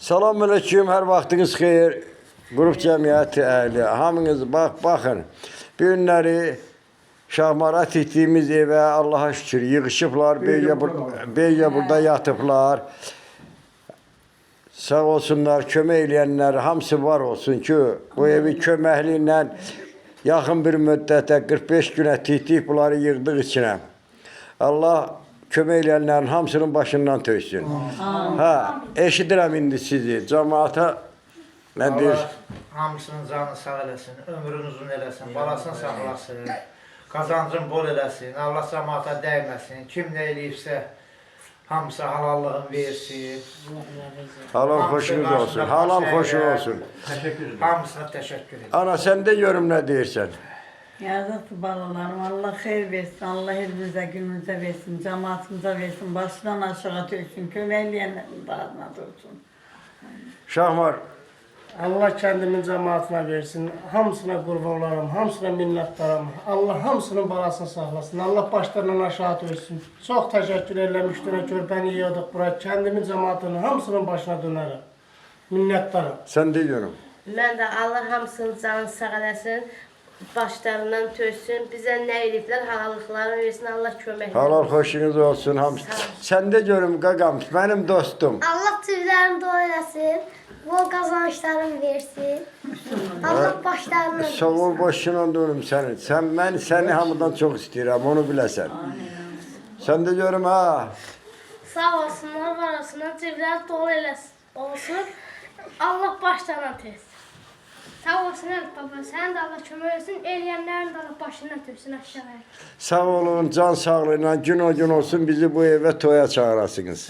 Selamünaleyküm, her vaxtınız xeyir. Qrup cəmiyyəti əhli, hamınız baxın. Bu günləri Şahmara tikdiyimiz evə Allaha şükür yığışıblar, beyyə burada yatıblar. Sağ olsunlar, kömək eləyənlər hamısı var olsun ki, bu evi köməkli ilə yaxın bir müddətə 45 günə tikdik, bunları yığdıq içinə. Allah kömək eləyənlərin hamısının başından töksün. Eşidirəm indi sizi, cəmaata nə deyir? Hamısının canını sağ eləsin, ömrünü uzun eləsin, balasını saxlasın, qazancın bol eləsin, Allah cəmaata dəyməsin, kim nə eləyibsə hamısı halallığını versin. Halal xoşunuz olsun, halal xoşun olsun. Hamısına təşəkkür edirəm. Ana, sən də görüm nə deyirsən? Yazıqdır balalarım, Allah xeyir versin, Allah elimizə, günümüzə versin, cəmaatımıza versin, başdan aşağı töksün, kömək eləyənlərin dağına dursun. Şahmar, Allah kendimin cəmaatına versin, hamısına qurban olaram, hamısına minnətdaram. Allah hamısının balasını saxlasın, Allah başlarından aşağı döysün. Çox təşəkkür edirəm, üstünə körpəni yığdıq bura, kendimin cəmaatının hamısının başına dönərəm. Minnətdaram. sən də görüm. Mən də Allah hamısının canını sağ eləsin, başlarından töksün, bizə nə eləyiblər, halallıqlarını versin, Allah kömək eləsin. Halal xoşunuz olsun hamısı. Sən də görüm qaqam, mənim dostum. Allah tüylərini doyurasın, bol qazançlarını versin. Allah başlarını Sağ ol, boşuna dönüm səni. Mən səni hamıdan çox istəyirəm, onu biləsən. Sən də görüm, ha. sağ olsunlar, var olsunlar, cibləri dolu eləsin olsun. Allah başlarına tez. Sağ olsun baba, sən də Allah kömək olsun, eləyənlərin də Allah başına töksün aşağıya. Sağ olun, can sağlığıyla gün o gün olsun bizi bu evə toya çağırasınız.